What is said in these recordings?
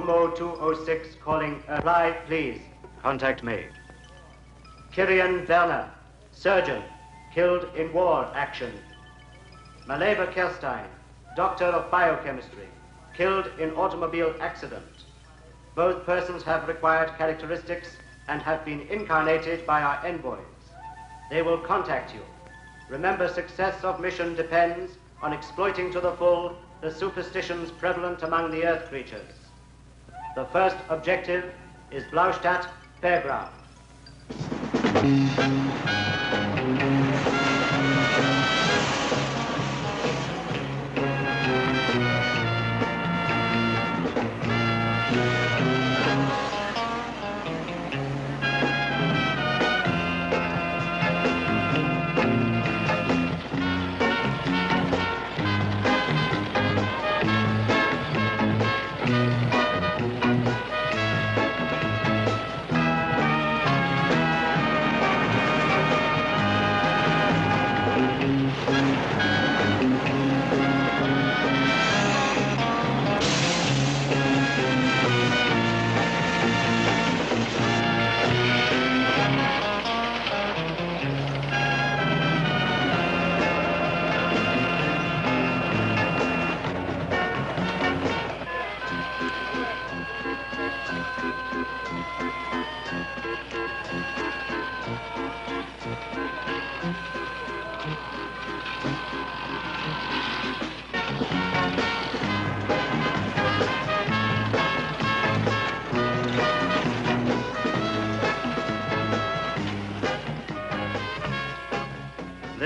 Homo 206 calling. Reply, please. Contact made. Kirian Werner, surgeon, killed in war action. Maleva Kerstein, doctor of biochemistry, killed in automobile accident. Both persons have required characteristics and have been incarnated by our envoys. They will contact you. Remember, success of mission depends on exploiting to the full the superstitions prevalent among the Earth creatures. The first objective is Blaustadt Fairground.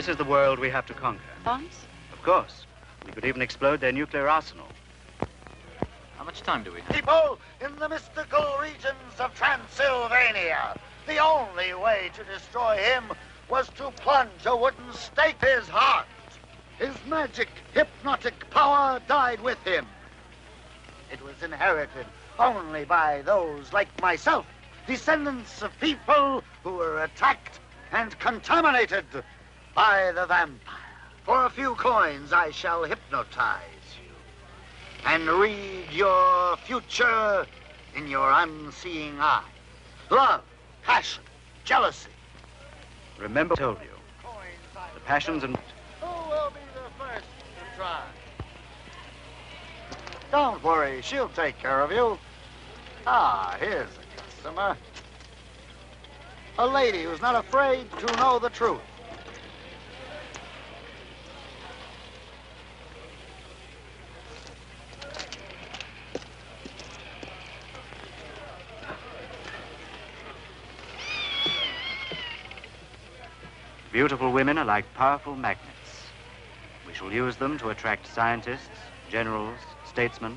This is the world we have to conquer. Bombs? Of course. We could even explode their nuclear arsenal. How much time do we have? People in the mystical regions of Transylvania, the only way to destroy him was to plunge a wooden stake in his heart. His magic, hypnotic power died with him. It was inherited only by those like myself, descendants of people who were attacked and contaminated by the vampire. For a few coins, I shall hypnotize you and read your future in your unseeing eye. Love, passion, jealousy. Remember, I told you. The passions and... Who will be the first to try? Don't worry, she'll take care of you. Ah, here's a customer. A lady who's not afraid to know the truth. Beautiful women are like powerful magnets. We shall use them to attract scientists, generals, statesmen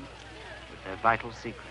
with their vital secrets.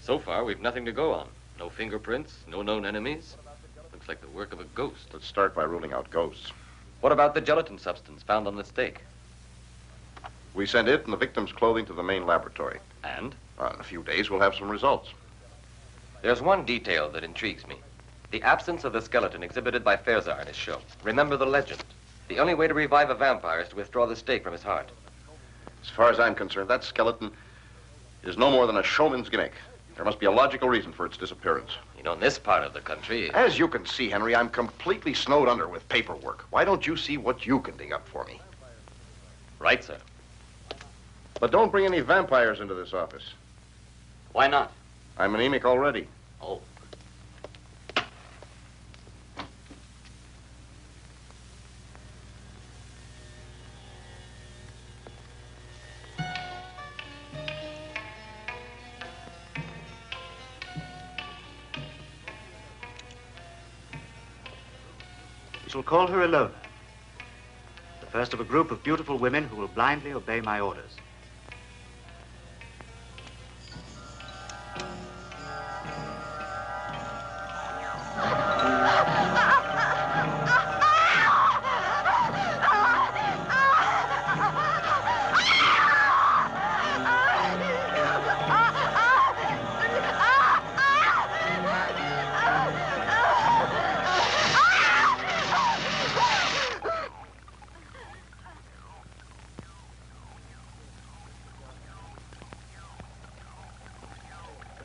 So far, we've nothing to go on. No fingerprints, no known enemies. Looks like the work of a ghost. Let's start by ruling out ghosts. What about the gelatin substance found on the stake? We send it and the victim's clothing to the main laboratory. And? In a few days, we'll have some results. There's one detail that intrigues me. The absence of the skeleton exhibited by Fairczar in his show. Remember the legend. The only way to revive a vampire is to withdraw the stake from his heart. As far as I'm concerned, that skeleton is no more than a showman's gimmick. There must be a logical reason for its disappearance. You know, in this part of the country... As you can see, Henry, I'm completely snowed under with paperwork. Why don't you see what you can dig up for me? Right, sir. But don't bring any vampires into this office. Why not? I'm anemic already. Oh. We shall call her Ilona, the first of a group of beautiful women who will blindly obey my orders.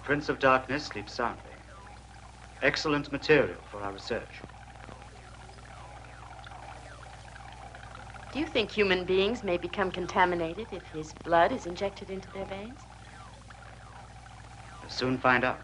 Prince of Darkness sleeps soundly. Excellent material for our research. Do you think human beings may become contaminated if his blood is injected into their veins? We'll soon find out.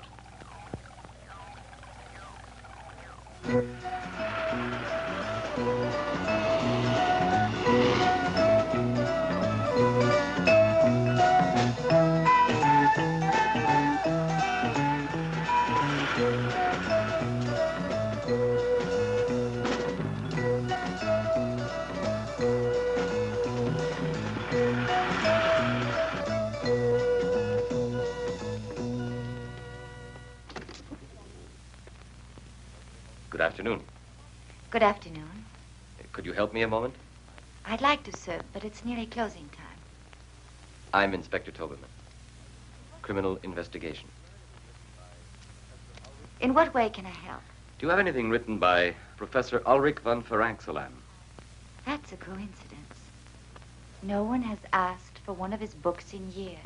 Good afternoon. Good afternoon. Could you help me a moment? I'd like to, sir, but it's nearly closing time. I'm Inspector Toberman. Criminal investigation. In what way can I help? Do you have anything written by Professor Ulrich von Ferenczelan? That's a coincidence. No one has asked for one of his books in years.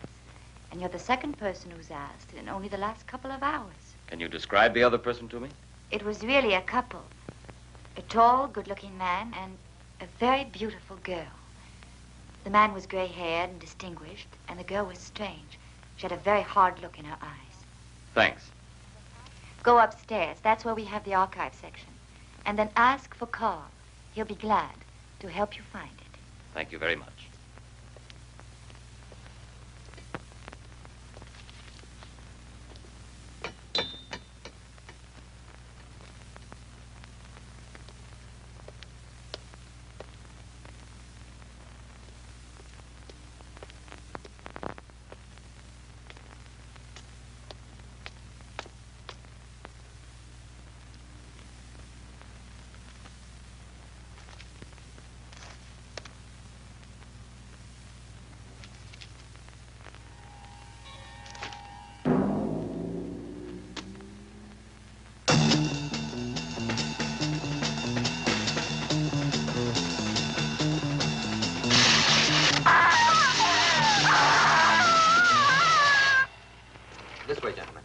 And you're the second person who's asked in only the last couple of hours. Can you describe the other person to me? It was really a couple. A tall, good-looking man and a very beautiful girl. The man was gray-haired and distinguished, and the girl was strange. She had a very hard look in her eyes. Thanks. Go upstairs. That's where we have the archive section. And then ask for Carl. He'll be glad to help you find it. Thank you very much. This way, gentlemen.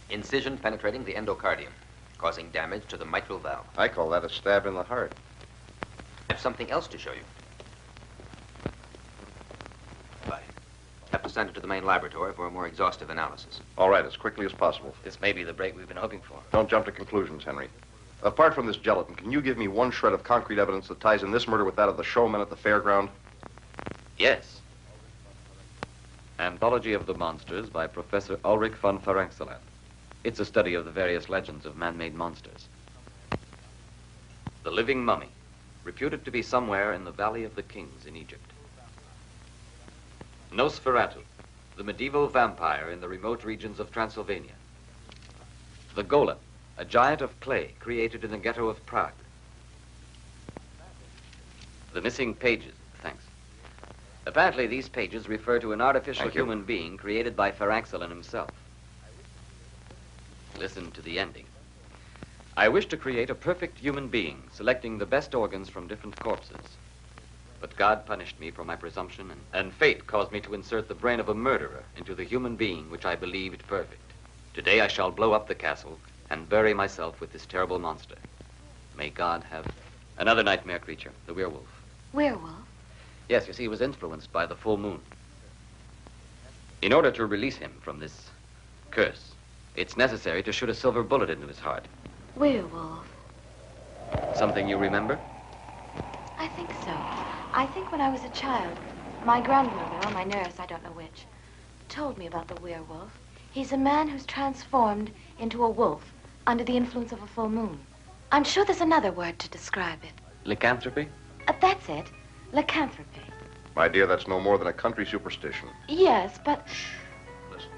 Incision penetrating the endocardium, causing damage to the mitral valve. I call that a stab in the heart. I have something else to show you. Bye. Have to send it to the main laboratory for a more exhaustive analysis. All right, as quickly as possible. This may be the break we've been hoping for. Don't jump to conclusions, Henry. Apart from this gelatin, can you give me one shred of concrete evidence that ties in this murder with that of the showman at the fairground? Yes. Anthology of the Monsters by Professor Ulrich von Ferenczelan. It's a study of the various legends of man-made monsters. The Living Mummy, reputed to be somewhere in the Valley of the Kings in Egypt. Nosferatu, the medieval vampire in the remote regions of Transylvania. The Golem, a giant of clay created in the ghetto of Prague. The missing pages. Thanks. Apparently, these pages refer to an artificial Thank you. human being created by Ferenxelen himself. Listen to the ending. I wish to create a perfect human being, selecting the best organs from different corpses. But God punished me for my presumption, and fate caused me to insert the brain of a murderer into the human being which I believed perfect. Today I shall blow up the castle and bury myself with this terrible monster. May God have another nightmare creature, the werewolf. Werewolf? Yes, you see, he was influenced by the full moon. In order to release him from this curse, it's necessary to shoot a silver bullet into his heart. Werewolf. Something you remember? I think so. I think when I was a child, my grandmother, or my nurse, I don't know which, told me about the werewolf. He's a man who's transformed into a wolf under the influence of a full moon. I'm sure there's another word to describe it. Lycanthropy? That's it. Lycanthropy. My dear, that's no more than a country superstition. Yes, but... Listen.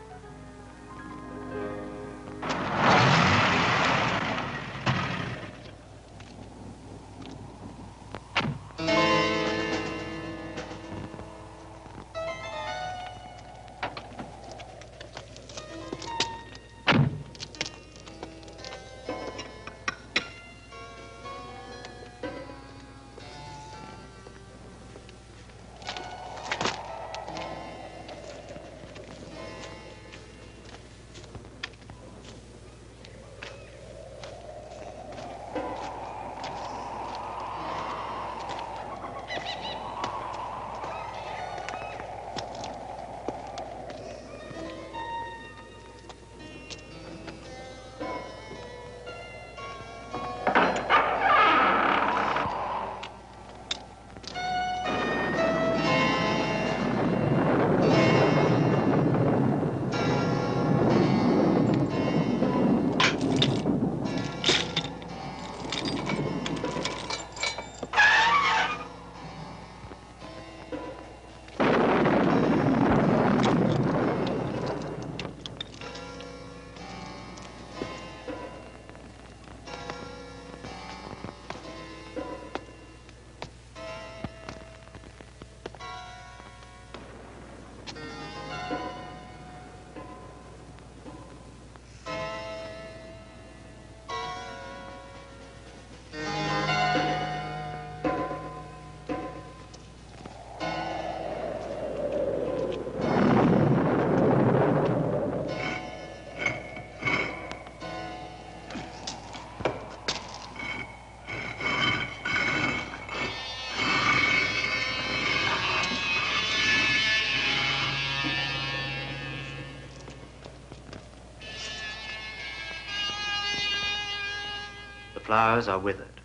The flowers are withered,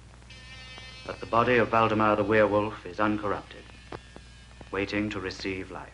but the body of Valdemar the werewolf is uncorrupted, waiting to receive life.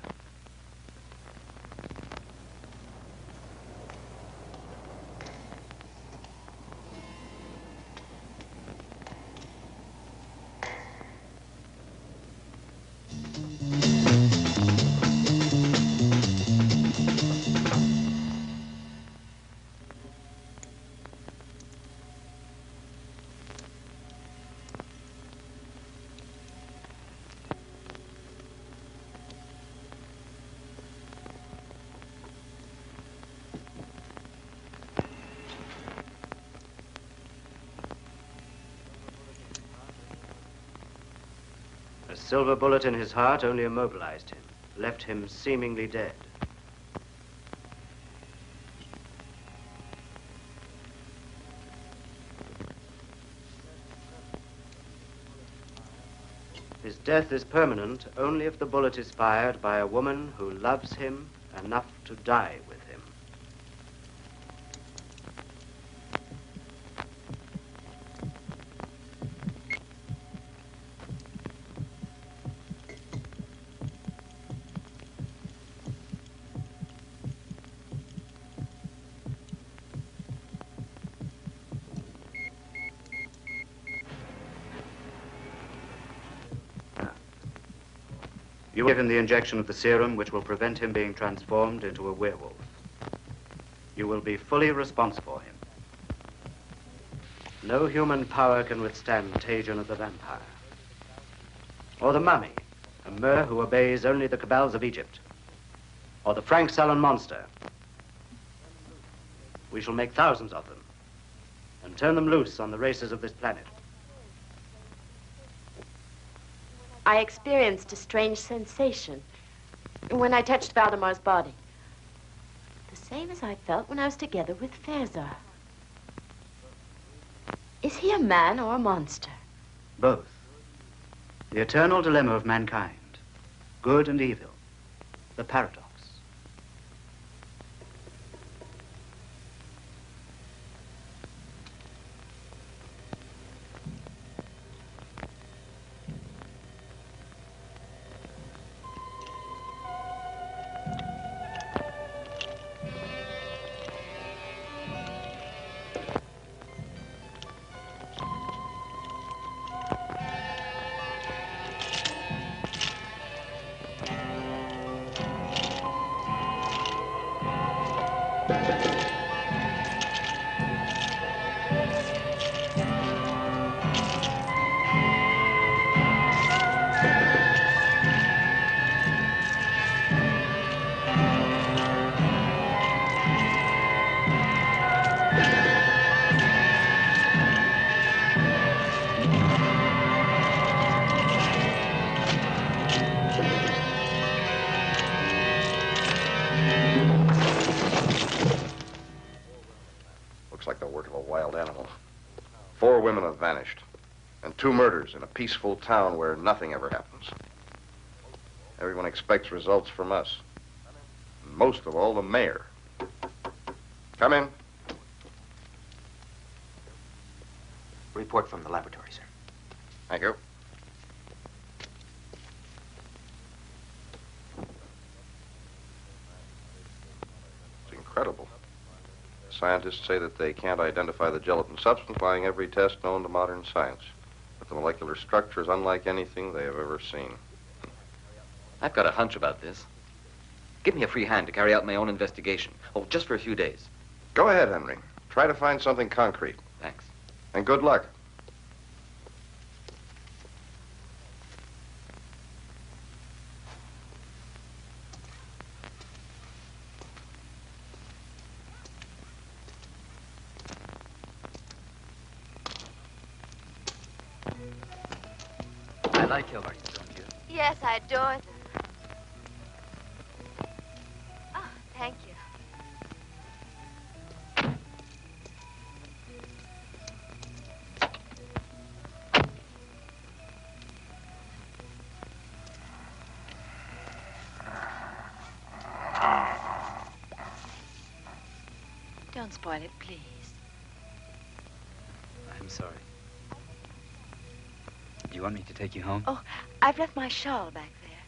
A silver bullet in his heart only immobilized him, left him seemingly dead. His death is permanent only if the bullet is fired by a woman who loves him enough to die with him. You will give him the injection of the serum which will prevent him being transformed into a werewolf. You will be fully responsible for him. No human power can withstand contagion of the vampire. Or the mummy, a mer who obeys only the cabals of Egypt. Or the Frank Salon monster. We shall make thousands of them and turn them loose on the races of this planet. I experienced a strange sensation when I touched Valdemar's body. The same as I felt when I was together with Fezar. Is he a man or a monster? Both. The eternal dilemma of mankind. Good and evil. The paradox. Like the work of a wild animal. 4 women have vanished, and 2 murders in a peaceful town where nothing ever happens. Everyone expects results from us. And most of all, the mayor. Come in. Report from the laboratory, sir. Thank you. It's incredible. Scientists say that they can't identify the gelatin substance, applying every test known to modern science. But the molecular structure is unlike anything they have ever seen. I've got a hunch about this. Give me a free hand to carry out my own investigation. Oh, just for a few days. Go ahead, Henry. Try to find something concrete. Thanks. And good luck. I like Hilbert, don't you? Yes, I adore them. Oh, thank you. Don't spoil it, please. I'm sorry. Do you want me to take you home? Oh, I've left my shawl back there.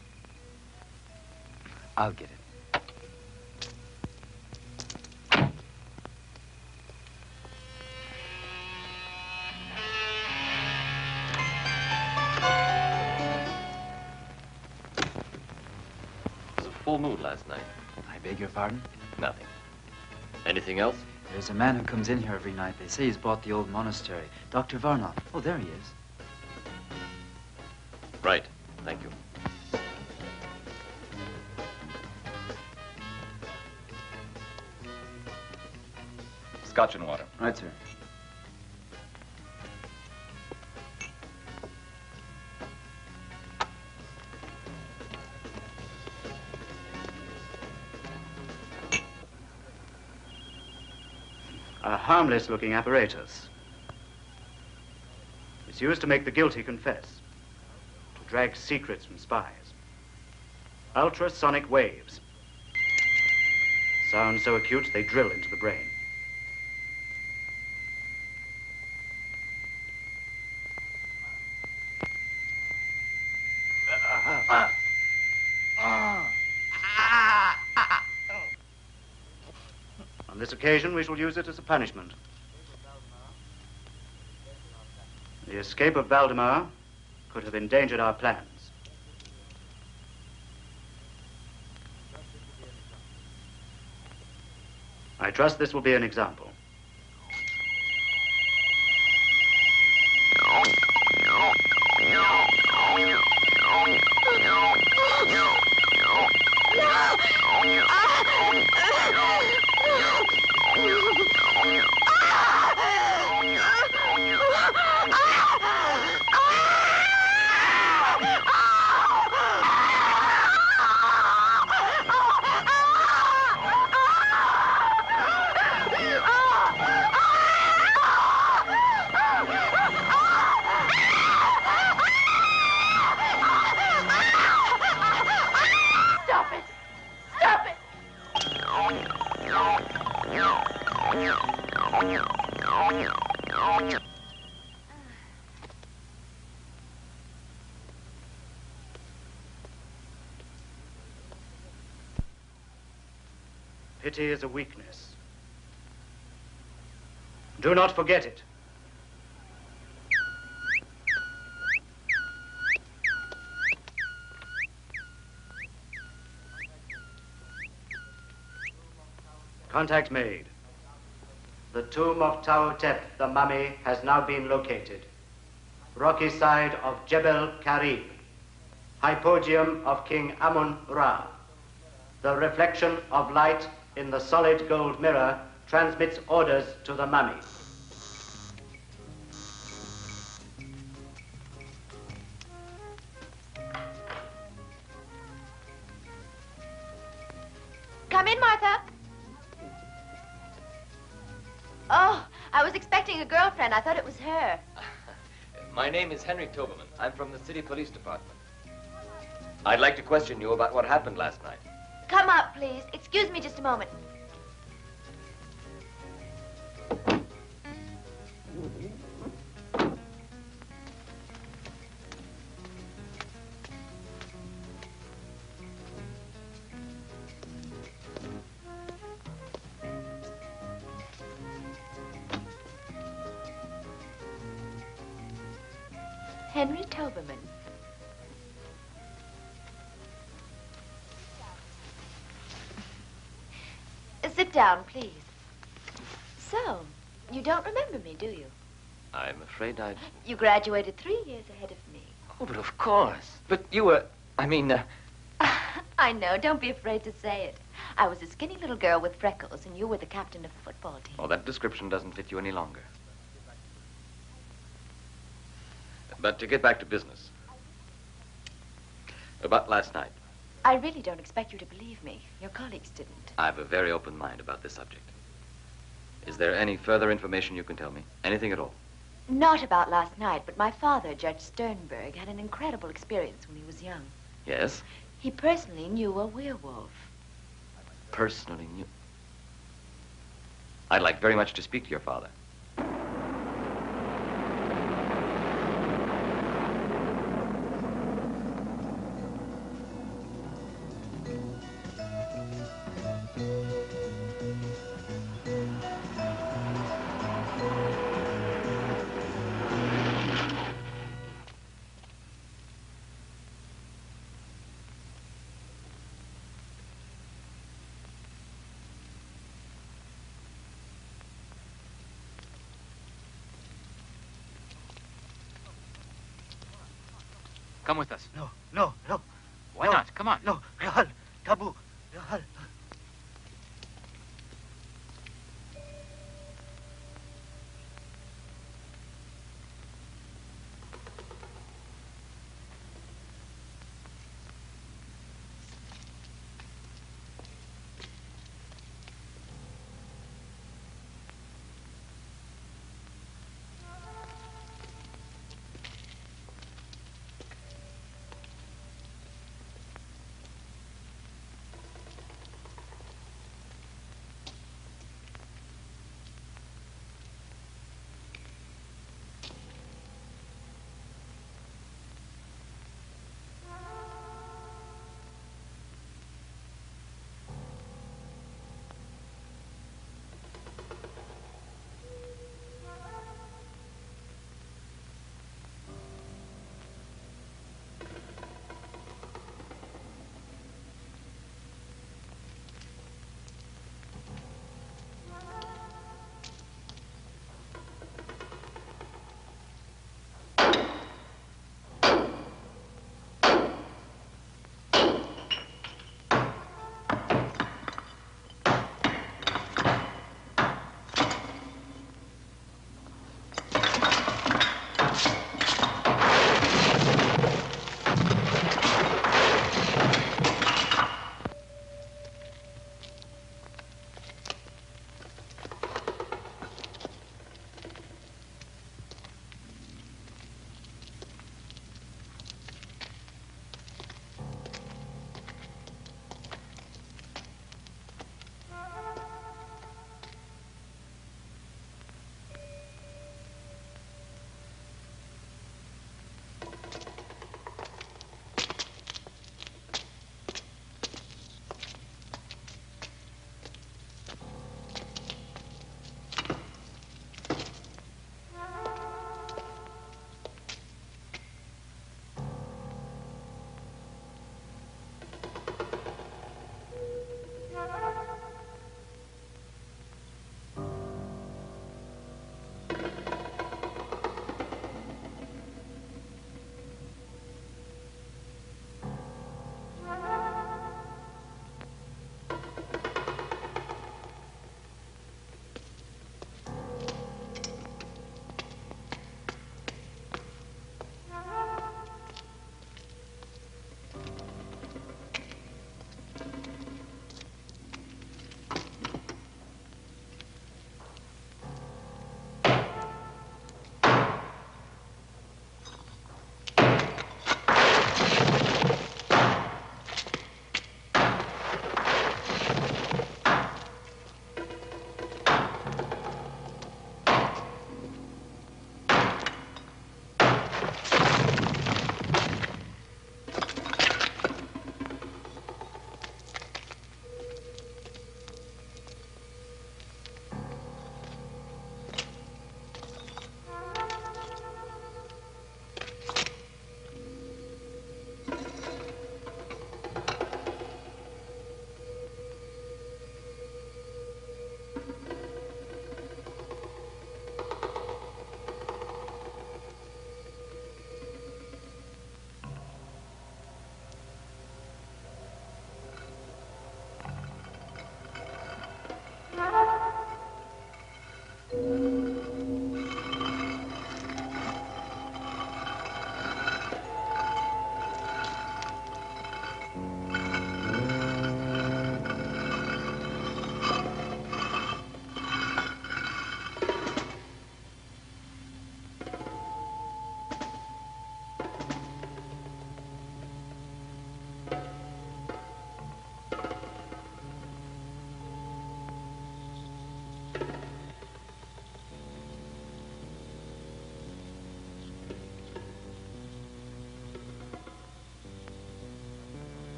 I'll get it. It was a full moon last night. I beg your pardon? Nothing. Anything else? There's a man who comes in here every night. They say he's bought the old monastery. Dr. Varnoff. Oh, there he is. Right. Thank you. Scotch and water. Right, sir. A harmless-looking apparatus. It's used to make the guilty confess, to drag secrets from spies. Ultrasonic waves. Sound so acute they drill into the brain. On this occasion, we shall use it as a punishment. The escape of Valdemar could have endangered our plans. I trust this will be an example. Pity is a weakness. Do not forget it. Contact made. The tomb of Tautep, the mummy, has now been located. Rocky side of Jebel Karib. Hypogeum of King Amun-Ra. The reflection of light in the solid gold mirror transmits orders to the mummy. Come in, Martha. Oh, I was expecting a girlfriend. I thought it was her. My name is Henry Toberman. I'm from the city police department. I'd like to question you about what happened last night. Come up, please. Excuse me just a moment. Henry Toberman. Sit down, please. So, you don't remember me, do you? I'm afraid I... You graduated 3 years ahead of me. Oh, but of course. But you were... I know. Don't be afraid to say it. I was a skinny little girl with freckles, and you were the captain of the football team. Oh, that description doesn't fit you any longer. But to get back to business. About last night. I really don't expect you to believe me. Your colleagues didn't. I have a very open mind about this subject. Is there any further information you can tell me? Anything at all? Not about last night, but my father, Judge Sternberg, had an incredible experience when he was young. Yes? He personally knew a werewolf. Personally knew... I'd like very much to speak to your father. Come with us. No. Why not? Come on. No, Rahal, Tabu, Rahal.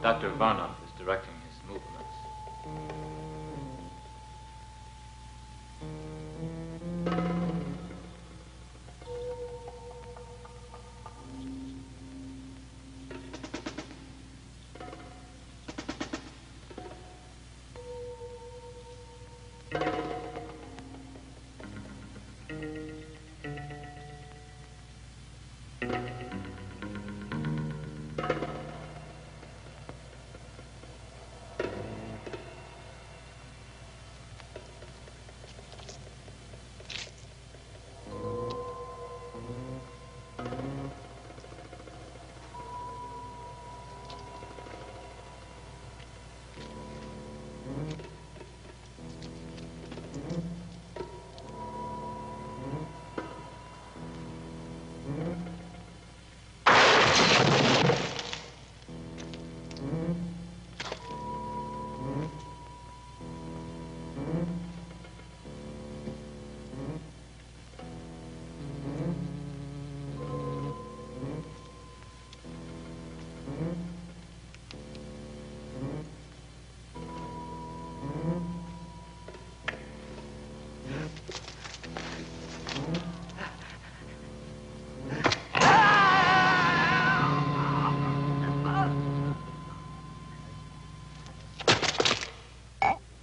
Dr. Varnoff is directing his movements.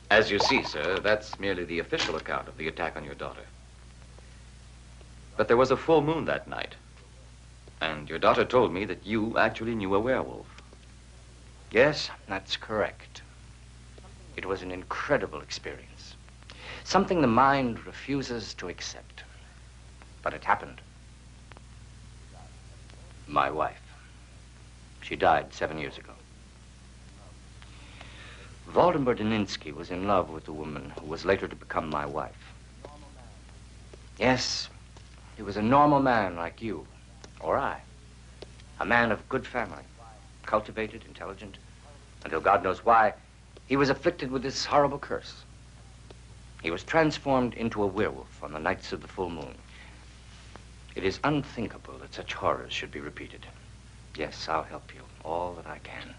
As you see, sir, that's merely the official account of the attack on your daughter. But there was a full moon that night. And your daughter told me that you actually knew a werewolf. Yes, that's correct. It was an incredible experience. Something the mind refuses to accept. But it happened. My wife. She died 7 years ago. Waldemar Daninsky was in love with the woman who was later to become my wife. Yes, he was a normal man like you, or I. A man of good family, cultivated, intelligent, until God knows why, he was afflicted with this horrible curse. He was transformed into a werewolf on the nights of the full moon. It is unthinkable that such horrors should be repeated. Yes, I'll help you, all that I can.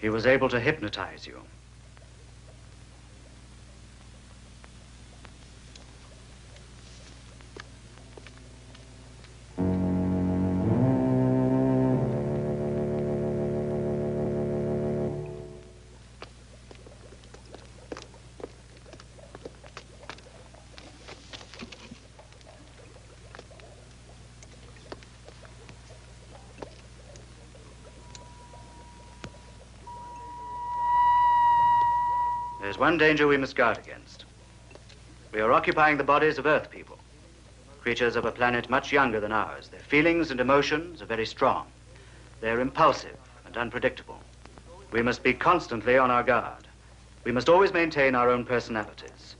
He was able to hypnotize you. There's one danger we must guard against. We are occupying the bodies of Earth people, creatures of a planet much younger than ours. Their feelings and emotions are very strong. They're impulsive and unpredictable. We must be constantly on our guard. We must always maintain our own personalities.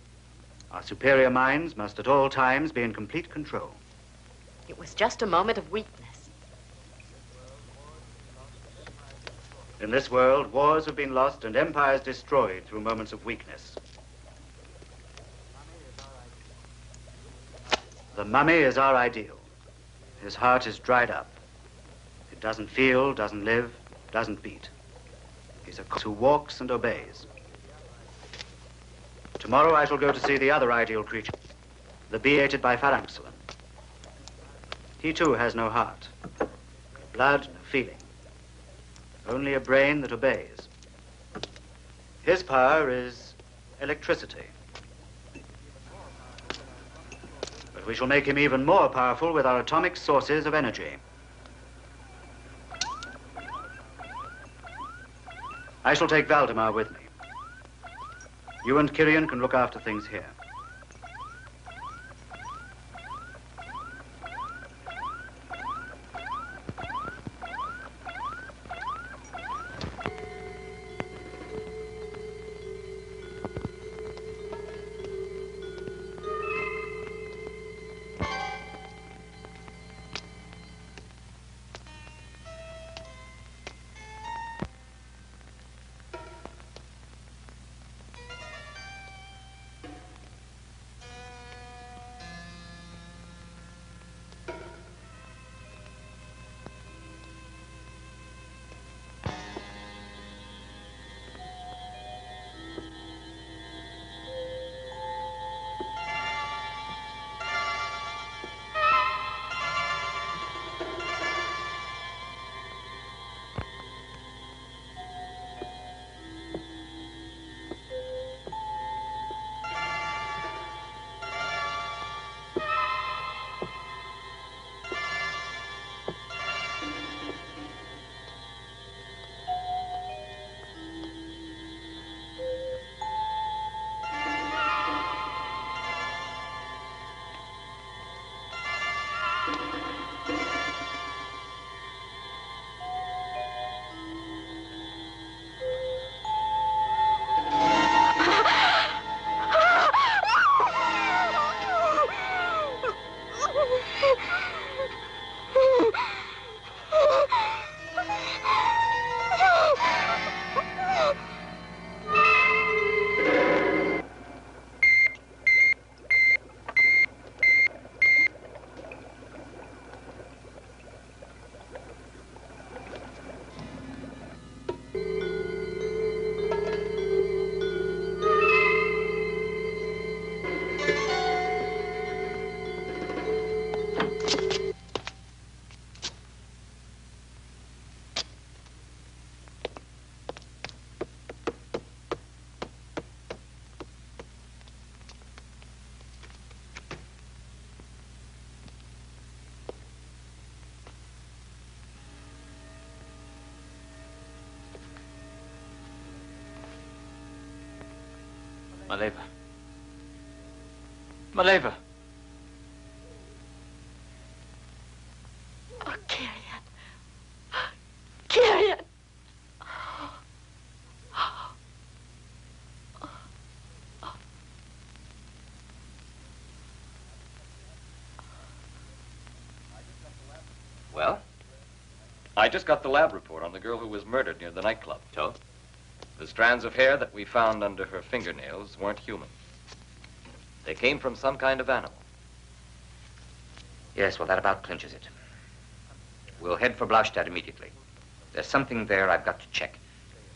Our superior minds must at all times be in complete control. It was just a moment of weakness. In this world, wars have been lost and empires destroyed through moments of weakness. The mummy is our ideal. His heart is dried up. It doesn't feel, doesn't live, doesn't beat. He's a corpse who walks and obeys. Tomorrow I shall go to see the other ideal creature, the bee hated by Phalanxolon. He too has no heart, no blood, no feeling. Only a brain that obeys. His power is electricity. But we shall make him even more powerful with our atomic sources of energy. I shall take Valdemar with me. You and Kyrian can look after things here. Maleva. Maleva. Oh, Kyrian. Kyrian. Well? I just got the lab report on the girl who was murdered near the nightclub. So? The strands of hair that we found under her fingernails weren't human. They came from some kind of animal. Yes, well, that about clinches it. We'll head for Blaustadt immediately. There's something there I've got to check.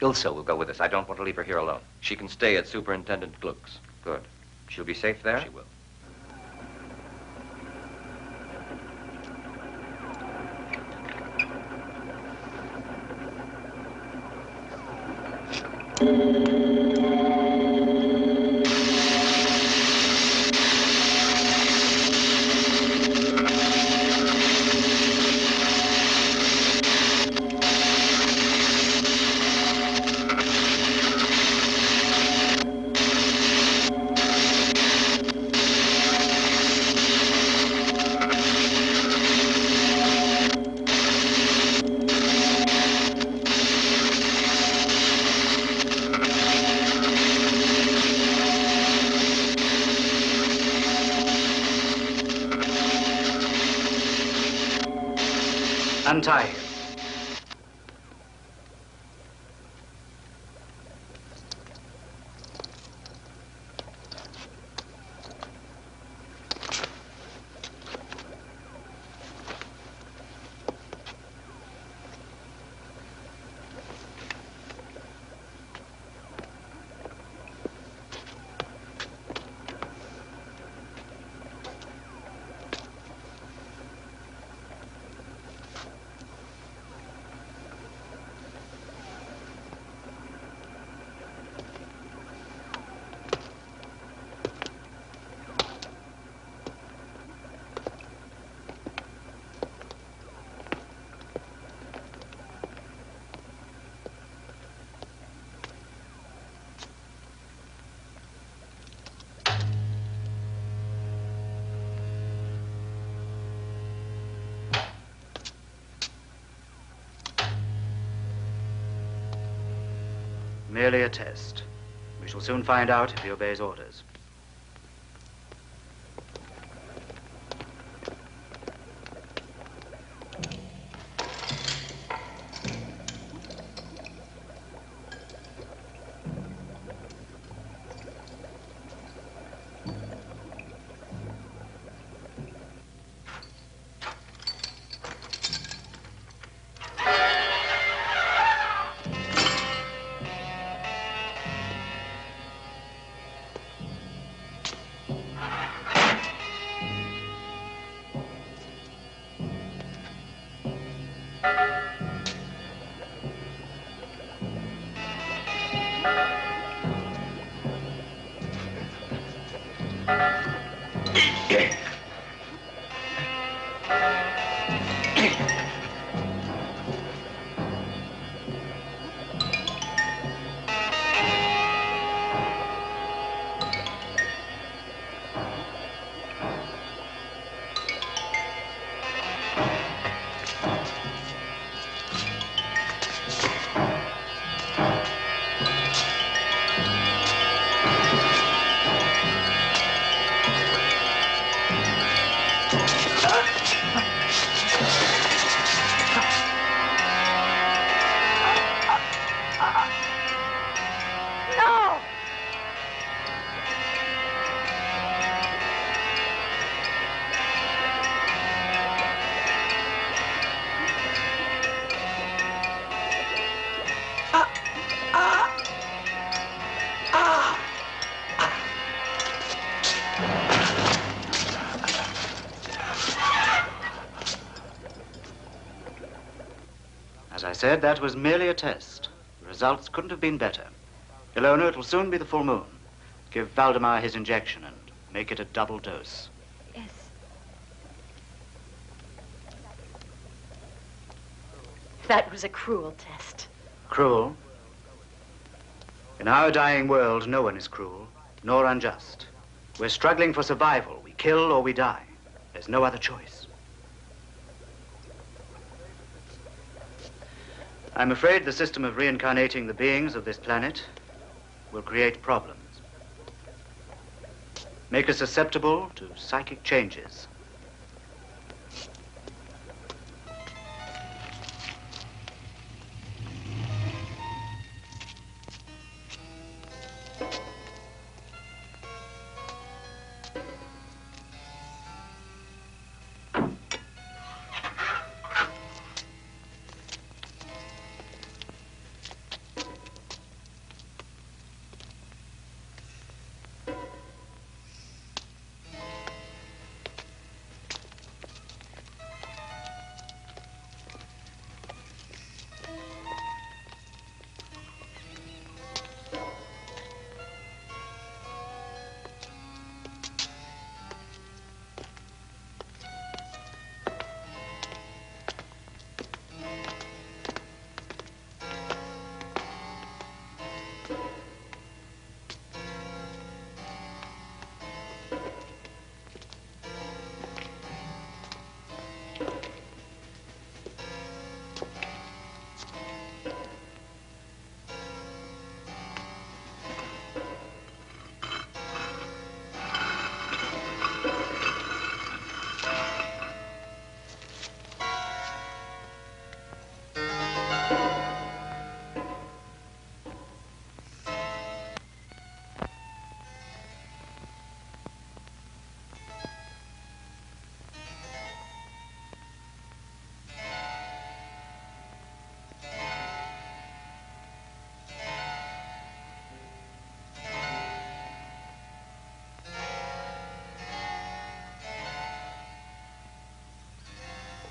Ilse will go with us. I don't want to leave her here alone. She can stay at Superintendent Gluck's. Good. She'll be safe there? She will. Untie him. Merely a test. We shall soon find out if he obeys orders. As I said, that was merely a test. The results couldn't have been better. Ilona, it will soon be the full moon. Give Valdemar his injection and make it a double dose. Yes. That was a cruel test. Cruel? In our dying world, no one is cruel, nor unjust. We're struggling for survival. We kill or we die. There's no other choice. I'm afraid the system of reincarnating the beings of this planet will create problems. Make us susceptible to psychic changes.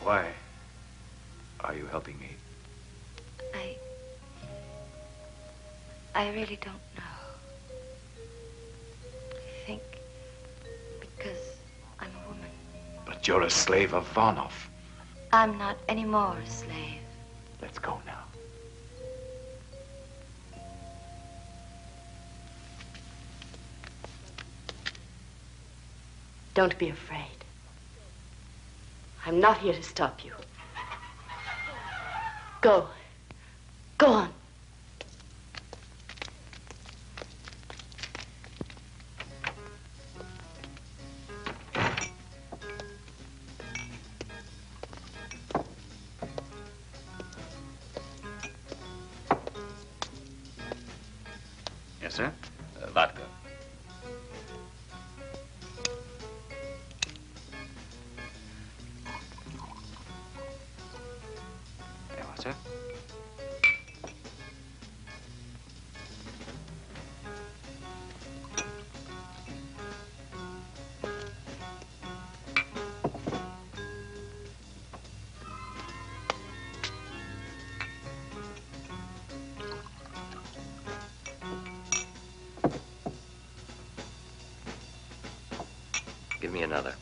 Why are you helping me? I really don't know. I think because I'm a woman. But you're a slave of Varnov. I'm not anymore a slave. Let's go now. Don't be afraid. I'm not here to stop you. Go. Go on. Vodka. There you are, sir. Give me another.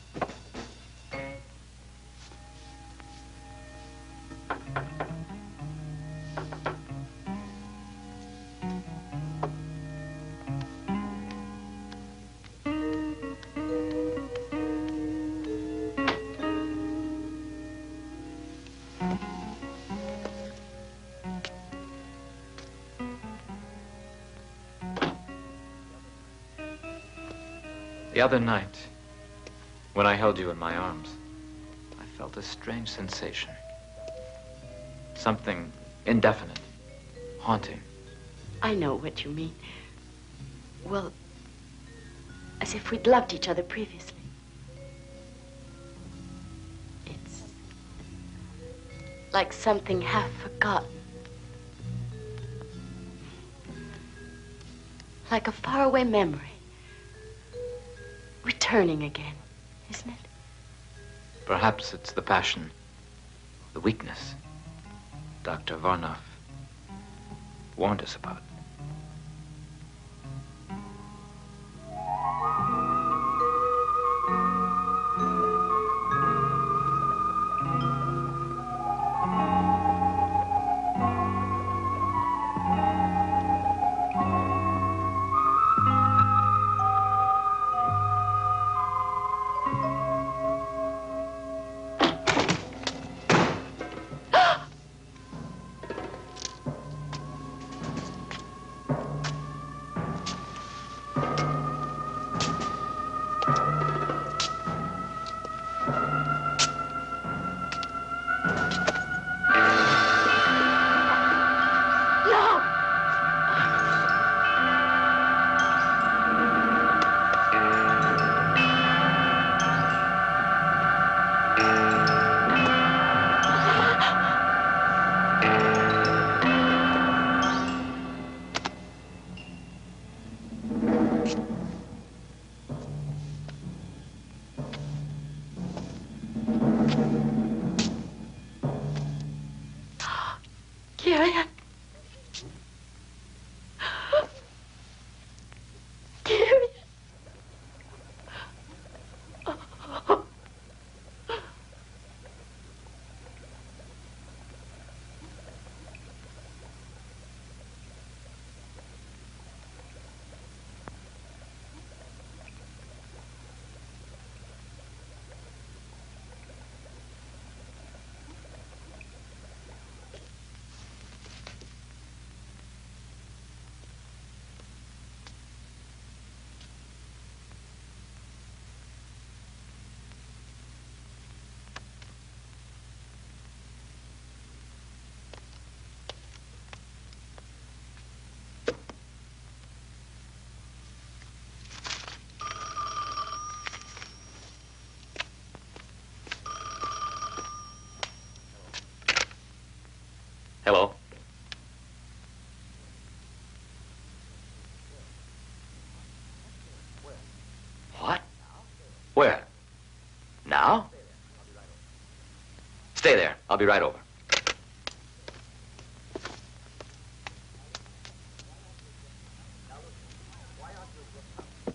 The other night, when I held you in my arms, I felt a strange sensation. Something indefinite, haunting. I know what you mean. Well, as if we'd loved each other previously. It's like something half forgotten. Like a faraway memory. Returning again, isn't it? Perhaps it's the passion, the weakness Dr. Varnoff warned us about. Kirian. Kirian. Oh. Hello? What? Where? Now? Stay there. I'll be right over.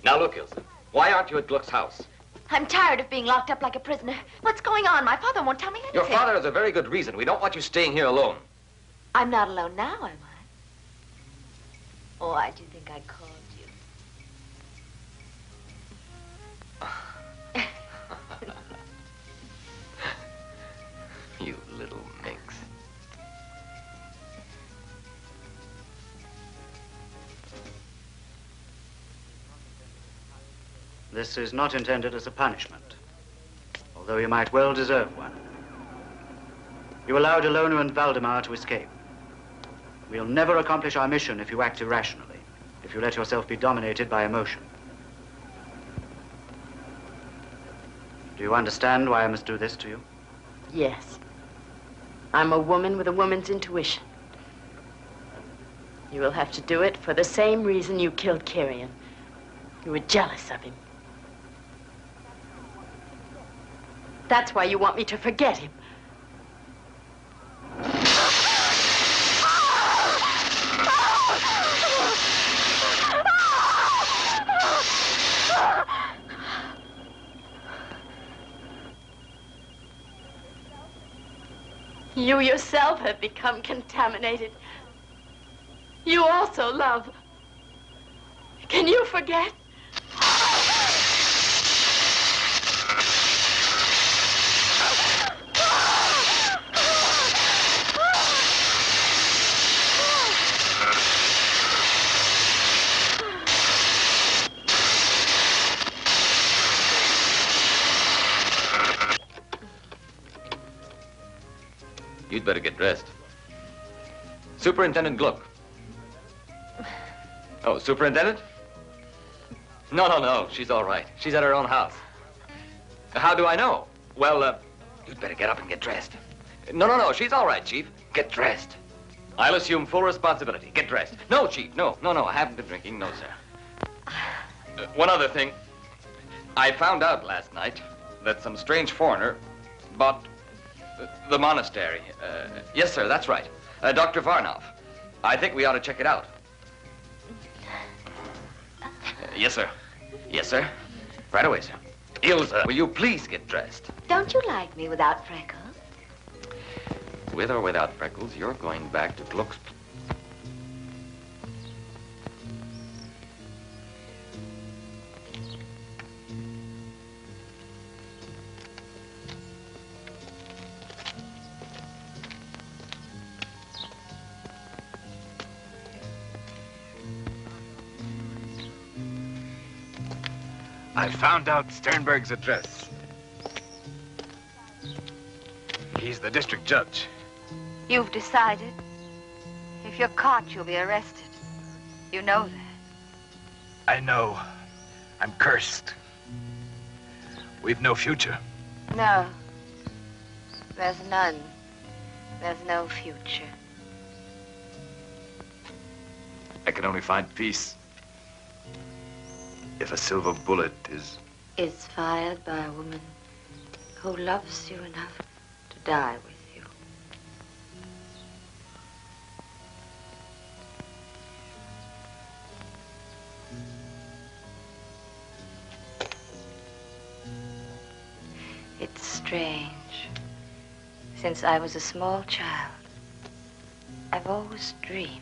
Now look, Ilse. Why aren't you at Gluck's house? I'm tired of being locked up like a prisoner. What's going on? My father won't tell me anything. Your father has a very good reason. We don't want you staying here alone. I'm not alone now, am I? Oh, why do you think I called you? You little minx. This is not intended as a punishment, although you might well deserve one. You allowed Ilona and Valdemar to escape. We'll never accomplish our mission if you act irrationally. if you let yourself be dominated by emotion. Do you understand why I must do this to you? Yes. I'm a woman with a woman's intuition. You will have to do it for the same reason you killed Kirian. You were jealous of him. That's why you want me to forget him. You yourself have become contaminated. You also love. Can you forget? You'd better get dressed. Superintendent Gluck. Oh, Superintendent? No. She's all right. She's at her own house. How do I know? Well, you'd better get up and get dressed. No. She's all right, Chief. Get dressed. I'll assume full responsibility. Get dressed. No, Chief. No. I haven't been drinking. No, sir. One other thing. I found out last night that some strange foreigner bought the monastery. Yes, sir, that's right. Dr. Varnov. I think we ought to check it out. Yes, sir. Yes, sir. Right away, sir. Ilsa, will you please get dressed? Don't you like me without freckles? With or without freckles, you're going back to Gluck's. I found out Sternberg's address. He's the district judge. You've decided? If you're caught, you'll be arrested. You know that. I know. I'm cursed. We've no future. No. There's none. There's no future. I can only find peace if a silver bullet is fired by a woman who loves you enough to die with you. It's strange. Since I was a small child, I've always dreamed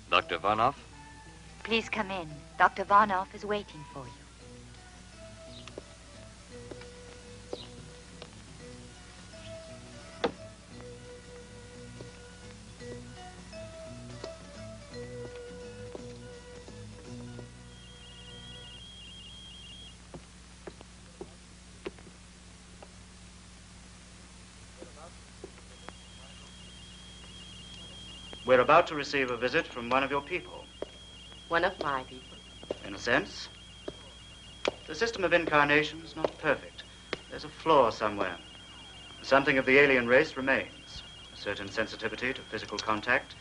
Dr. Varnov? Please come in. Dr. Varnov is waiting for you. We're about to receive a visit from one of your people. One of my people. In a sense. The system of incarnation is not perfect. There's a flaw somewhere. Something of the alien race remains. A certain sensitivity to physical contact,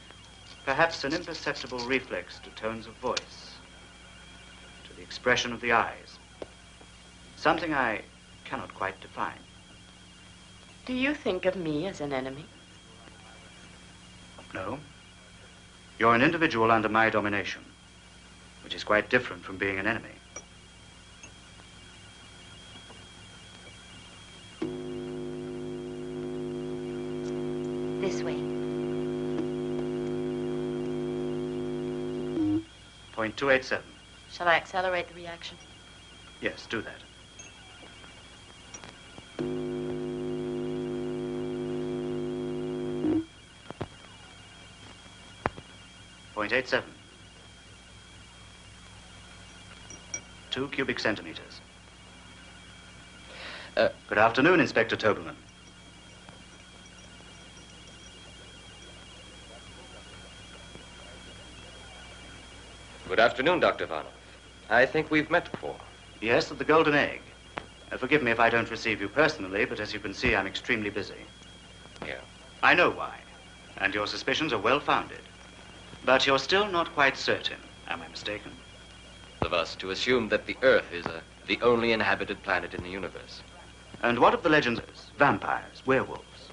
perhaps an imperceptible reflex to tones of voice, to the expression of the eyes. Something I cannot quite define. Do you think of me as an enemy? No. You're an individual under my domination, which is quite different from being an enemy. This way. Point 287. Shall I accelerate the reaction? Yes, do that. Point 87. 2 cubic centimeters. Good afternoon, Inspector Toberman. Good afternoon, Dr. Varnoff. I think we've met before. Yes, at the Golden Egg. Forgive me if I don't receive you personally, but as you can see, I'm extremely busy. Yeah. I know why, and your suspicions are well-founded. But you're still not quite certain. Am I mistaken? Of us to assume that the Earth is the only inhabited planet in the universe. And what of the legends? Vampires, werewolves,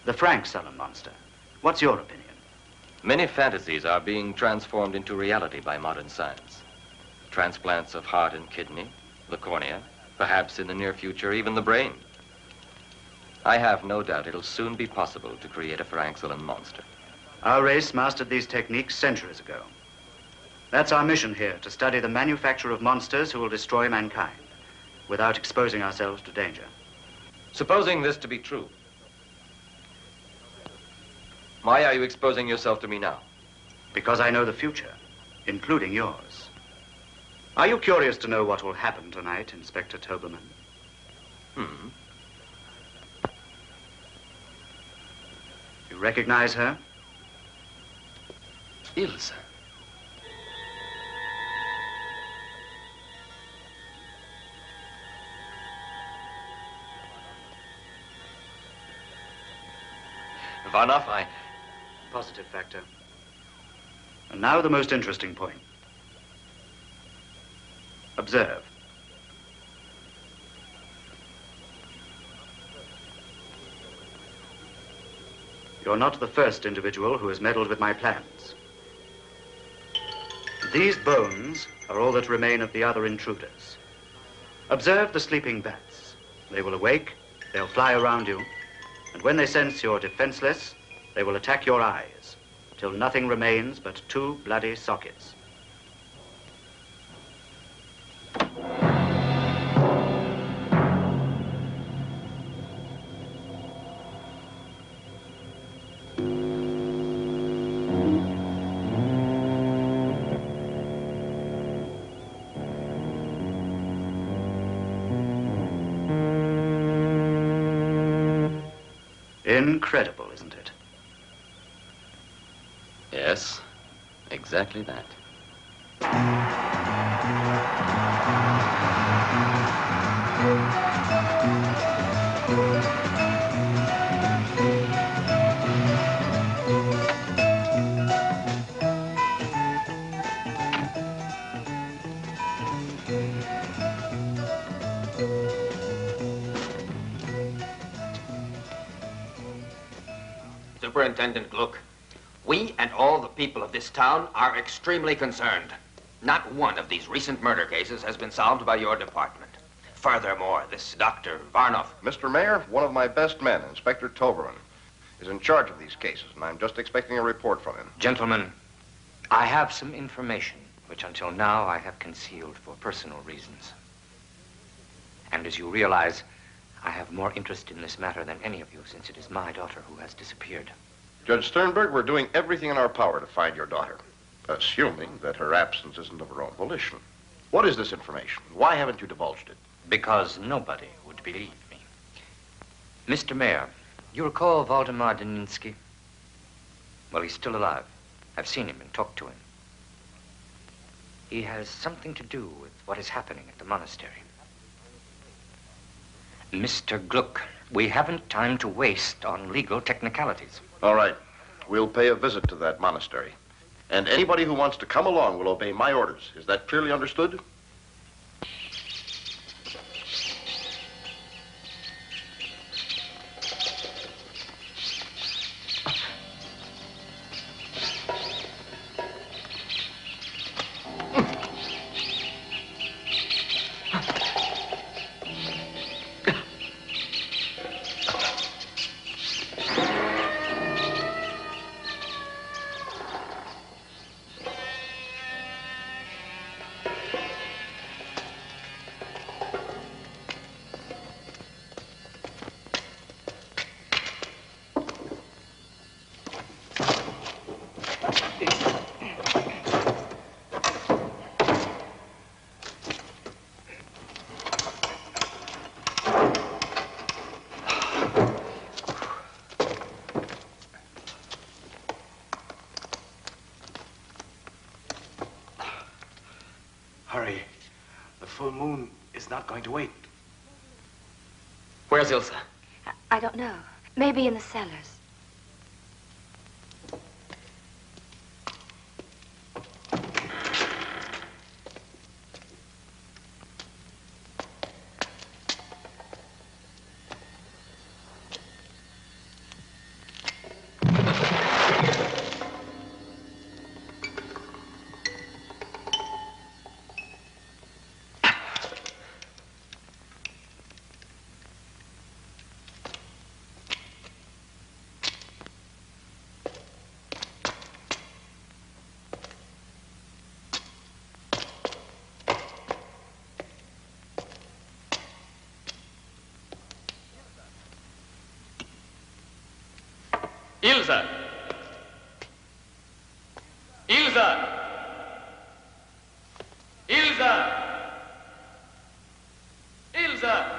the Frank Sullen monster. What's your opinion? Many fantasies are being transformed into reality by modern science. Transplants of heart and kidney, the cornea, perhaps in the near future, even the brain. I have no doubt it'll soon be possible to create a Frank Sullen monster. Our race mastered these techniques centuries ago. That's our mission here, to study the manufacture of monsters who will destroy mankind without exposing ourselves to danger. Supposing this to be true, why are you exposing yourself to me now? Because I know the future, including yours. Are you curious to know what will happen tonight, Inspector Toberman? You recognize her? Ilse. Varnoff, Positive factor. And now the most interesting point. Observe. You're not the first individual who has meddled with my plans. These bones are all that remain of the other intruders. Observe the sleeping bats. They will awake, they'll fly around you, and when they sense you're defenseless, they will attack your eyes, till nothing remains but 2 bloody sockets. Incredible, isn't it? yes, exactly that. Superintendent Gluck, we and all the people of this town are extremely concerned. Not one of these recent murder cases has been solved by your department. Furthermore, this Dr. Varnoff... Mr. Mayor, one of my best men, Inspector Toberman, is in charge of these cases, and I'm just expecting a report from him. Gentlemen, I have some information which until now I have concealed for personal reasons. And as you realize, I have more interest in this matter than any of you, since it is my daughter who has disappeared. Judge Sternberg, we're doing everything in our power to find your daughter, assuming that her absence isn't of her own volition. What is this information? Why haven't you divulged it? Because nobody would believe me. Mr. Mayor, you recall Waldemar Daninsky? Well, he's still alive. I've seen him and talked to him. He has something to do with what is happening at the monastery. Mr. Gluck, we haven't time to waste on legal technicalities. All right. We'll pay a visit to that monastery. And anybody who wants to come along will obey my orders. Is that clearly understood? Hurry. The full moon is not going to wait. Where's Ilsa? I don't know. Maybe in the cellars. Ilsa! Ilsa! Ilsa! Ilsa!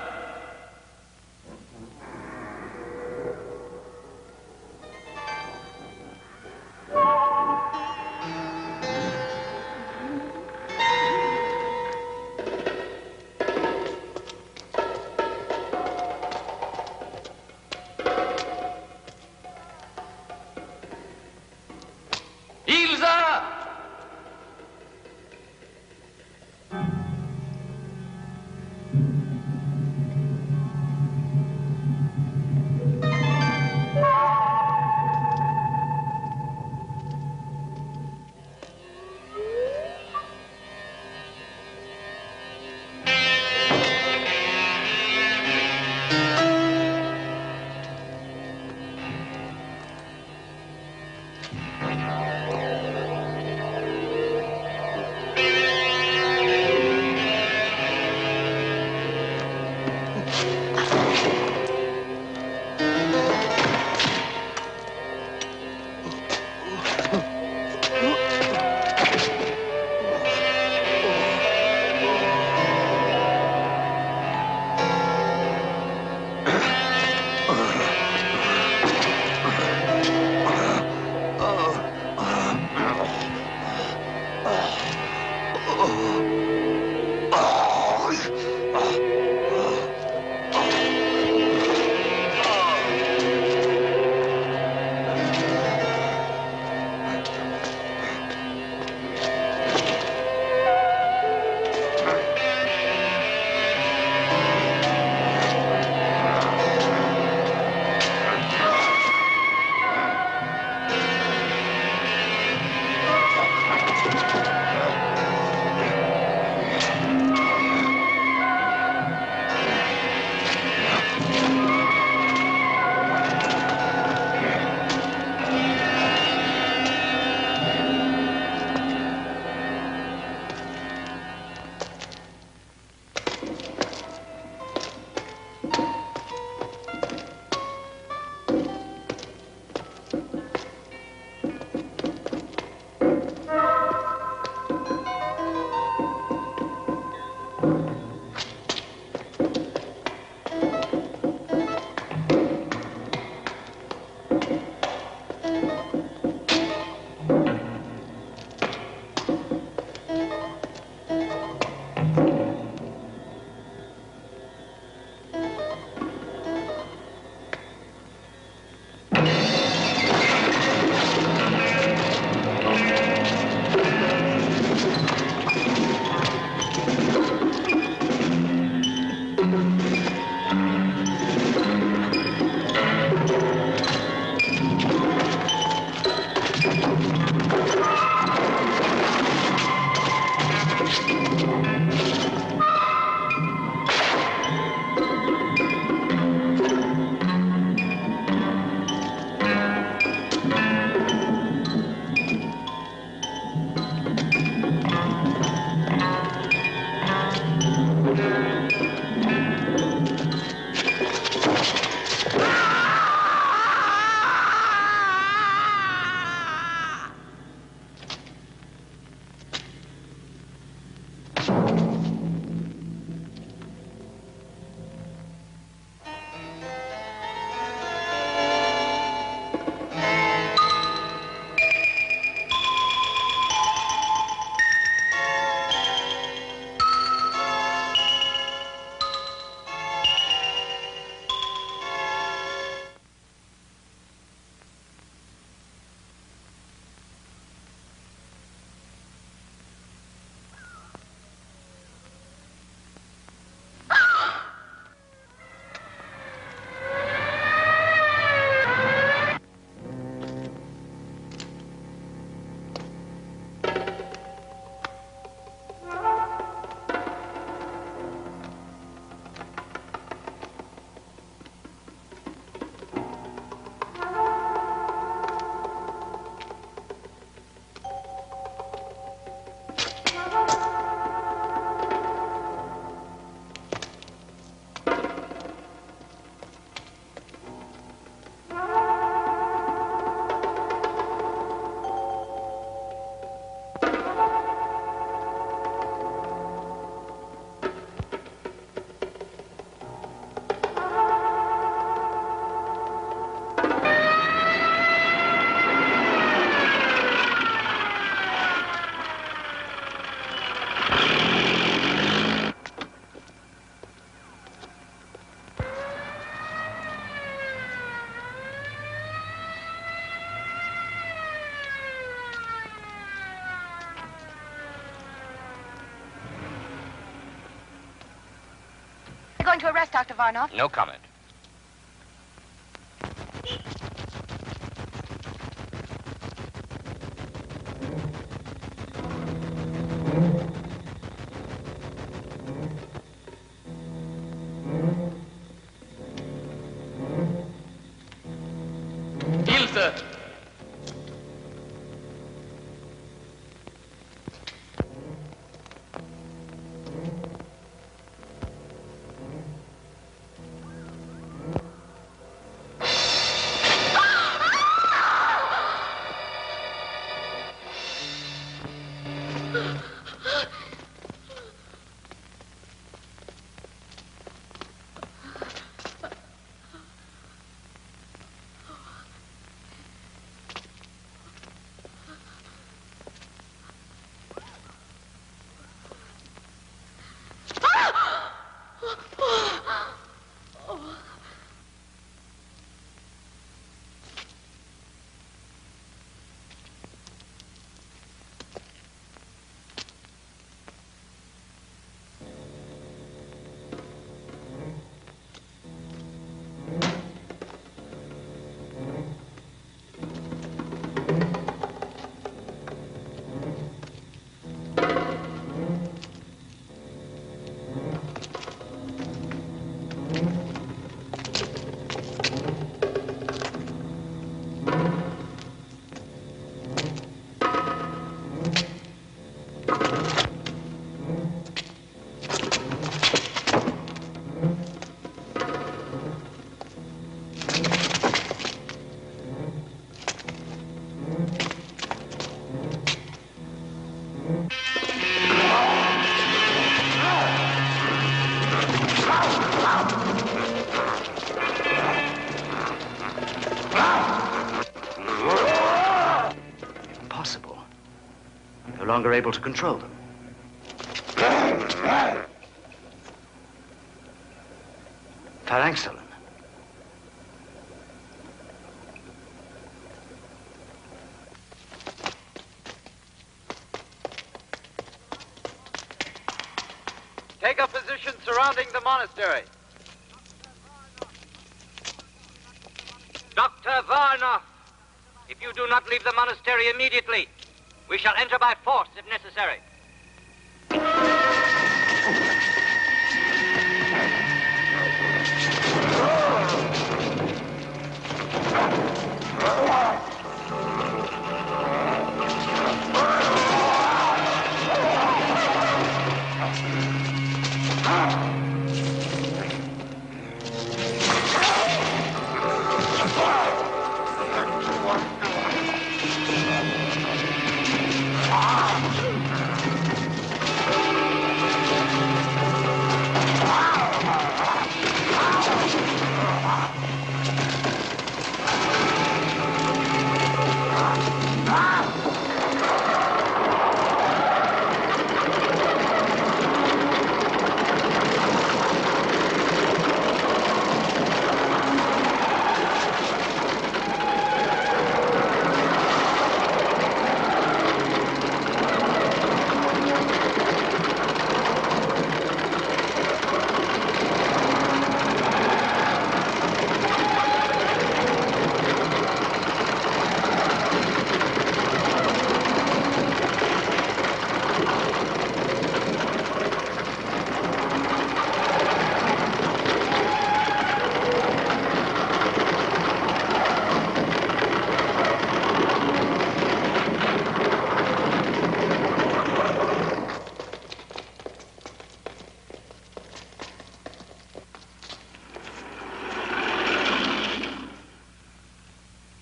going to arrest Dr. Varnoff? No comment. Deal, sir. No longer able to control them. Phalanxolin. Take a position surrounding the monastery. Dr. Varnoff, if you do not leave the monastery immediately, we shall enter by force if necessary.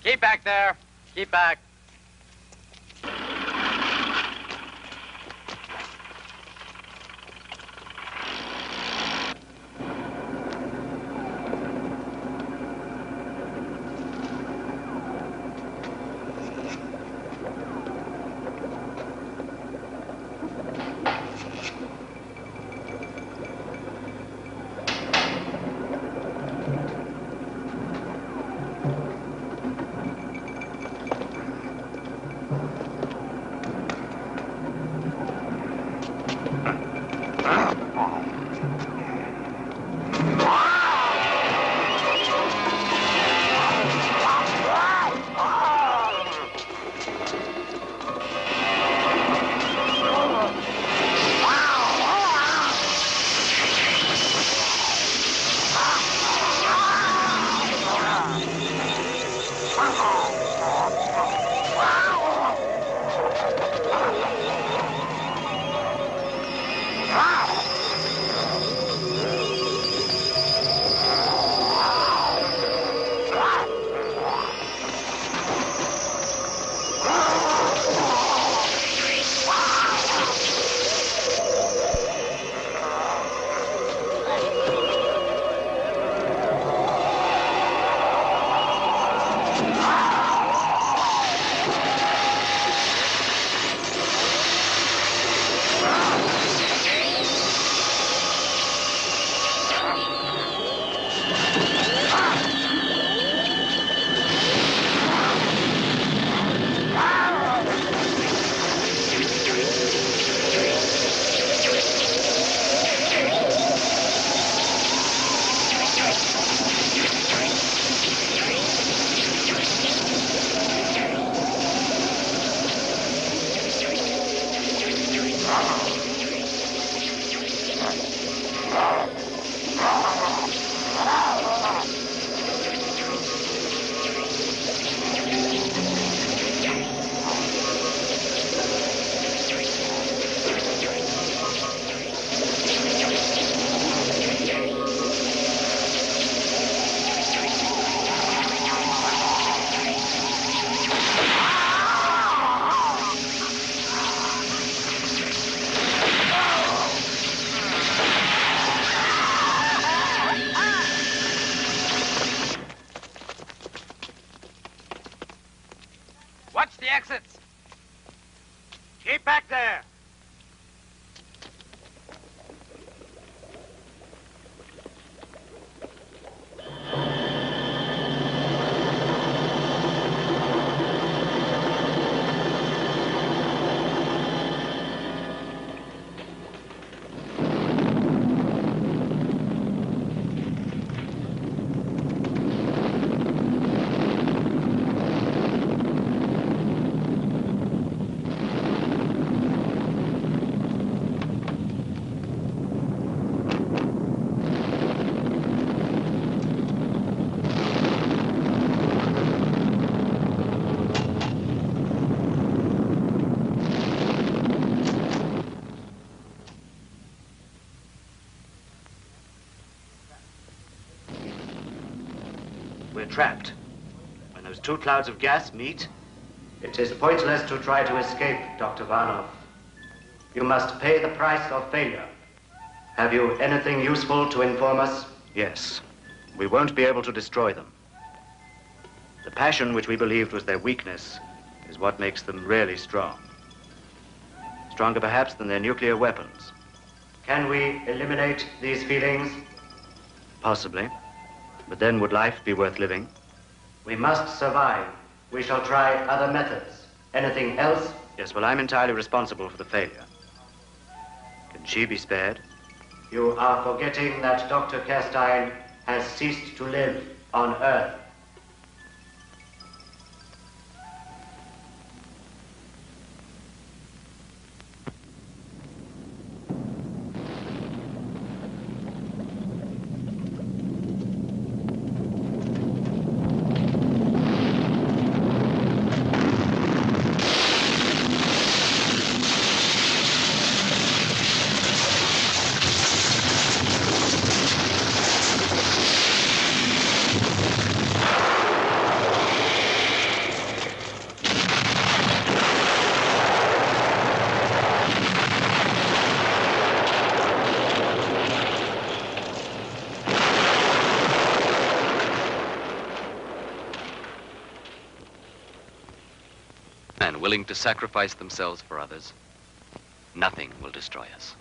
Keep back there. Keep back. back there! We're trapped. When those two clouds of gas meet, It is pointless to try to escape, Dr. Varnov. You must pay the price of failure. Have you anything useful to inform us? yes, we won't be able to destroy them. The passion which we believed was their weakness is what makes them really strong. Stronger perhaps than their nuclear weapons. Can we eliminate these feelings? Possibly. But then would life be worth living? We must survive. We shall try other methods. Anything else? Yes, well, I'm entirely responsible for the failure. Can she be spared? You are forgetting that Dr. Kerstein has ceased to live on Earth. And willing to sacrifice themselves for others, nothing will destroy us.